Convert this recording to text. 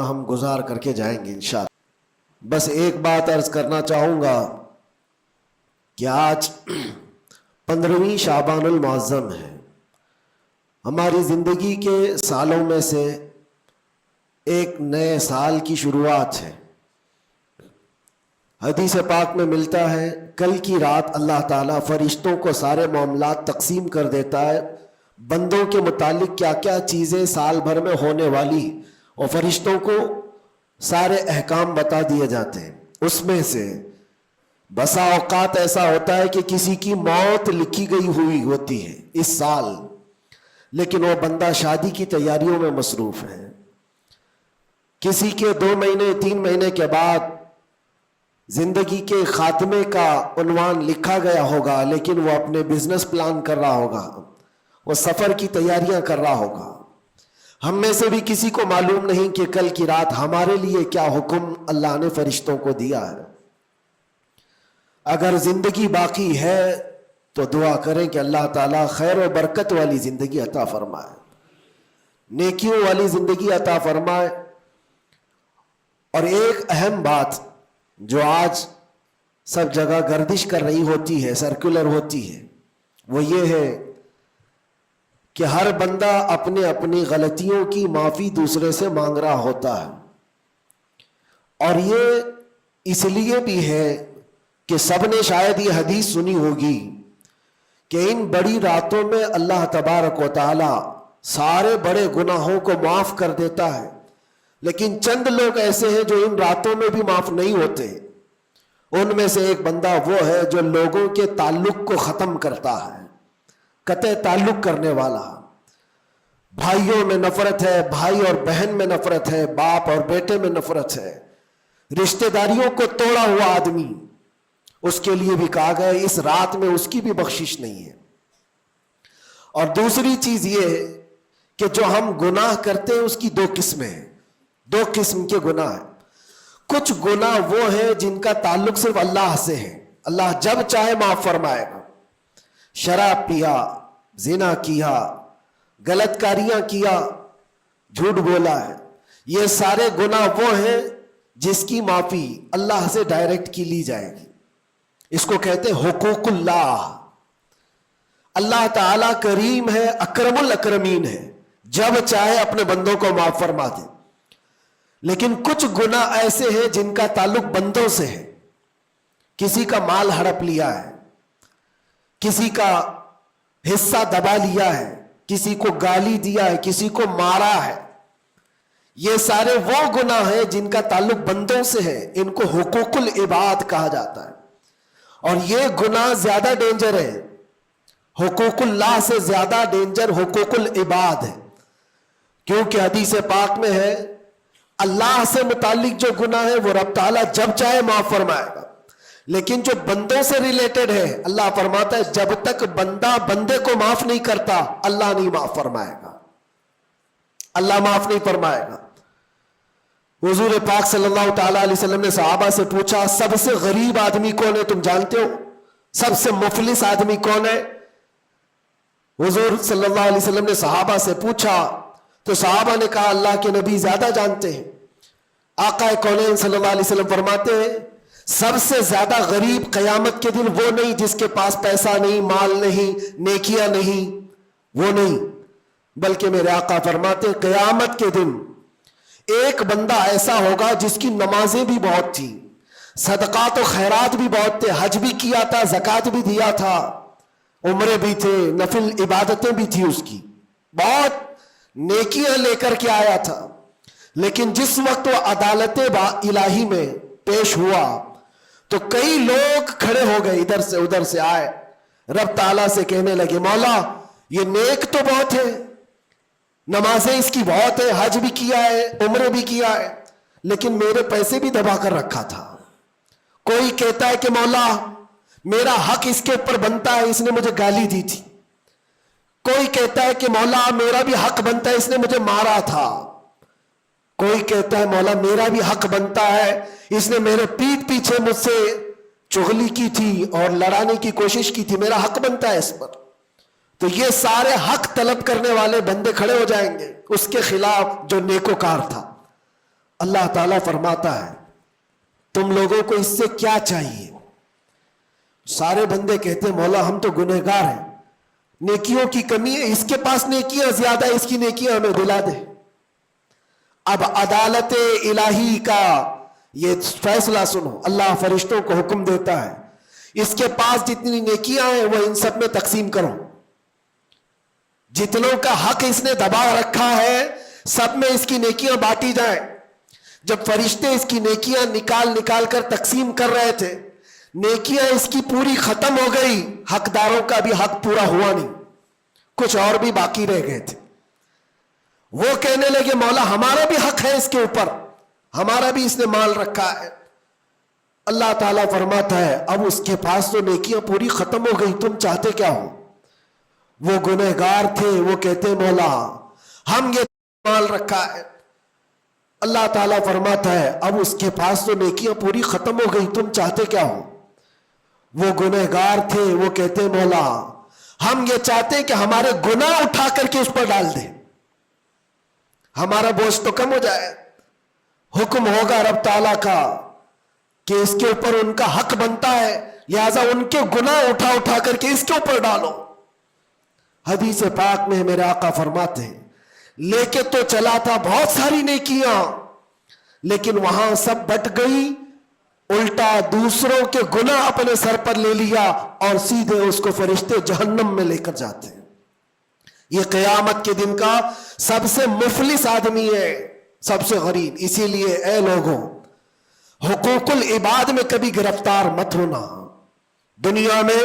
ہم گزار کر کے جائیں گے انشاءاللہ۔ بس ایک بات عرض کرنا چاہوں گا کہ آج 15ویں شعبان المعظم ہے، ہماری زندگی کے سالوں میں سے ایک نئے سال کی شروعات ہے۔ حدیث پاک میں ملتا ہے کل کی رات اللہ تعالیٰ فرشتوں کو سارے معاملات تقسیم کر دیتا ہے، بندوں کے متعلق کیا کیا چیزیں سال بھر میں ہونے والی، اور فرشتوں کو سارے احکام بتا دیے جاتے ہیں۔ اس میں سے بسا اوقات ایسا ہوتا ہے کہ کسی کی موت لکھی گئی ہوئی ہوتی ہے اس سال، لیکن وہ بندہ شادی کی تیاریوں میں مصروف ہے۔ کسی کے 2 مہینے 3 مہینے کے بعد زندگی کے خاتمے کا عنوان لکھا گیا ہوگا، لیکن وہ اپنے بزنس پلان کر رہا ہوگا، وہ سفر کی تیاریاں کر رہا ہوگا۔ ہم میں سے بھی کسی کو معلوم نہیں کہ کل کی رات ہمارے لیے کیا حکم اللہ نے فرشتوں کو دیا ہے۔ اگر زندگی باقی ہے تو دعا کریں کہ اللہ تعالیٰ خیر و برکت والی زندگی عطا فرمائے، نیکیوں والی زندگی عطا فرمائے۔ اور ایک اہم بات جو آج سب جگہ گردش کر رہی ہوتی ہے، سرکولر ہوتی ہے، وہ یہ ہے کہ ہر بندہ اپنے اپنی غلطیوں کی معافی دوسرے سے مانگ رہا ہوتا ہے۔ اور یہ اس لیے بھی ہے کہ سب نے شاید یہ حدیث سنی ہوگی کہ ان بڑی راتوں میں اللہ تبارک و تعالی سارے بڑے گناہوں کو معاف کر دیتا ہے، لیکن چند لوگ ایسے ہیں جو ان راتوں میں بھی معاف نہیں ہوتے۔ ان میں سے ایک بندہ وہ ہے جو لوگوں کے تعلق کو ختم کرتا ہے، قطع تعلق کرنے والا۔ بھائیوں میں نفرت ہے، بھائی اور بہن میں نفرت ہے، باپ اور بیٹے میں نفرت ہے، رشتہ داریوں کو توڑا ہوا آدمی، اس کے لیے بھی کہا گیا اس رات میں اس کی بھی بخشش نہیں ہے۔ اور دوسری چیز یہ ہے کہ جو ہم گناہ کرتے ہیں اس کی 2 قسمیں ہیں، 2 قسم کے گناہ ہیں۔ کچھ گناہ وہ ہیں جن کا تعلق صرف اللہ سے ہے، اللہ جب چاہے معاف فرمائے گا۔ شراب پیا، زنا کیا، غلط کاریاں کیا، جھوٹ بولا ہے، یہ سارے گناہ وہ ہیں جس کی معافی اللہ سے ڈائریکٹ کی لی جائے گی۔ اس کو کہتے ہیں حقوق اللہ۔ اللہ تعالیٰ کریم ہے، اکرم الاکرمین ہے، جب چاہے اپنے بندوں کو معاف فرما دے۔ لیکن کچھ گناہ ایسے ہیں جن کا تعلق بندوں سے ہے، کسی کا مال ہڑپ لیا ہے، کسی کا حصہ دبا لیا ہے، کسی کو گالی دیا ہے، کسی کو مارا ہے، یہ سارے وہ گناہ ہیں جن کا تعلق بندوں سے ہے، ان کو حقوق العباد کہا جاتا ہے۔ اور یہ گناہ زیادہ ڈینجر ہے، حقوق اللہ سے زیادہ ڈینجر حقوق العباد ہے، کیونکہ حدیث پاک میں ہے اللہ سے متعلق جو گناہ ہے وہ رب تعالیٰ جب چاہے معاف فرمائے گا، لیکن جو بندوں سے ریلیٹڈ ہے اللہ فرماتا ہے جب تک بندہ بندے کو معاف نہیں کرتا اللہ نہیں معاف فرمائے گا، اللہ معاف نہیں فرمائے گا۔ حضور پاک صلی اللہ تعالیٰ علیہ وسلم نے صحابہ سے پوچھا سب سے غریب آدمی کون ہے، تم جانتے ہو سب سے مفلس آدمی کون ہے؟ حضور صلی اللہ علیہ وسلم نے صحابہ سے پوچھا تو صحابہ نے کہا اللہ کے نبی زیادہ جانتے ہیں۔ آقا کونین صلی اللہ علیہ وسلم فرماتے ہیں سب سے زیادہ غریب قیامت کے دن وہ نہیں جس کے پاس پیسہ نہیں، مال نہیں، نیکیاں نہیں، وہ نہیں، بلکہ میرے آقا فرماتے ہیں قیامت کے دن ایک بندہ ایسا ہوگا جس کی نمازیں بھی بہت تھی، صدقات و خیرات بھی بہت تھے، حج بھی کیا تھا، زکوٰۃ بھی دیا تھا، عمرے بھی تھے، نفل عبادتیں بھی تھی، اس کی بہت نیکیاں لے کر کے آیا تھا، لیکن جس وقت وہ عدالت الہی میں پیش ہوا تو کئی لوگ کھڑے ہو گئے، ادھر سے ادھر سے آئے، رب تعالیٰ سے کہنے لگے مولا یہ نیک تو بہت ہے، نمازیں اس کی بہت ہے، حج بھی کیا ہے، عمرے بھی کیا ہے، لیکن میرے پیسے بھی دبا کر رکھا تھا۔ کوئی کہتا ہے کہ مولا میرا حق اس کے اوپر بنتا ہے، اس نے مجھے گالی دی تھی، کوئی کہتا ہے کہ مولا میرا بھی حق بنتا ہے، اس نے مجھے مارا تھا، کوئی کہتا ہے مولا میرا بھی حق بنتا ہے، اس نے میرے پیٹھ پیچھے مجھ سے چغلی کی تھی اور لڑانے کی کوشش کی تھی، میرا حق بنتا ہے اس پر۔ تو یہ سارے حق طلب کرنے والے بندے کھڑے ہو جائیں گے اس کے خلاف جو نیکوکار تھا، اللہ تعالیٰ فرماتا ہے تم لوگوں کو اس سے کیا چاہیے؟ سارے بندے کہتے ہیں مولا ہم تو گنہگار ہیں، نیکیوں کی کمی ہے، اس کے پاس نیکیاں زیادہ ہے، اس کی نیکیاں ہمیں دلا دے۔ اب عدالت الہی کا یہ فیصلہ سنو، اللہ فرشتوں کو حکم دیتا ہے اس کے پاس جتنی نیکیاں ہیں وہ ان سب میں تقسیم کرو، جتنوں کا حق اس نے دبا رکھا ہے سب میں اس کی نیکیاں بانٹی جائیں۔ جب فرشتے اس کی نیکیاں نکال کر تقسیم کر رہے تھے، نیکیاں اس کی پوری ختم ہو گئی، حقداروں کا بھی حق پورا ہوا نہیں، کچھ اور بھی باقی رہ گئے تھے۔ وہ کہنے لگے مولا ہمارا بھی حق ہے اس کے اوپر، ہمارا بھی اس نے مال رکھا ہے۔ اللہ تعالیٰ فرماتا ہے اب اس کے پاس تو نیکیاں پوری ختم ہو گئی، تم چاہتے کیا ہو؟ وہ گنہگار تھے، وہ کہتے مولا ہم یہ مال رکھا ہے۔ اللہ تعالیٰ فرماتا ہے اب اس کے پاس تو نیکیاں پوری ختم ہو گئی، تم چاہتے کیا ہو؟ وہ گنہگار تھے، وہ کہتے مولا ہم یہ چاہتے ہیں کہ ہمارے گناہ اٹھا کر کے اس پر ڈال دیں، ہمارا بوجھ تو کم ہو جائے۔ حکم ہوگا رب تعالیٰ کا کہ اس کے اوپر ان کا حق بنتا ہے، لہذا ان کے گناہ اٹھا کر کے اس کے اوپر ڈالو۔ حدیث پاک میں میرے آقا فرماتے ہیں لے کے تو چلا تھا بہت ساری نیکیاں، لیکن وہاں سب بٹ گئی، الٹا دوسروں کے گناہ اپنے سر پر لے لیا اور سیدھے اس کو فرشتے جہنم میں لے کر جاتے ہیں۔ یہ قیامت کے دن کا سب سے مفلس آدمی ہے، سب سے غریب۔ اسی لیے اے لوگوں حقوق العباد میں کبھی گرفتار مت ہونا۔ دنیا میں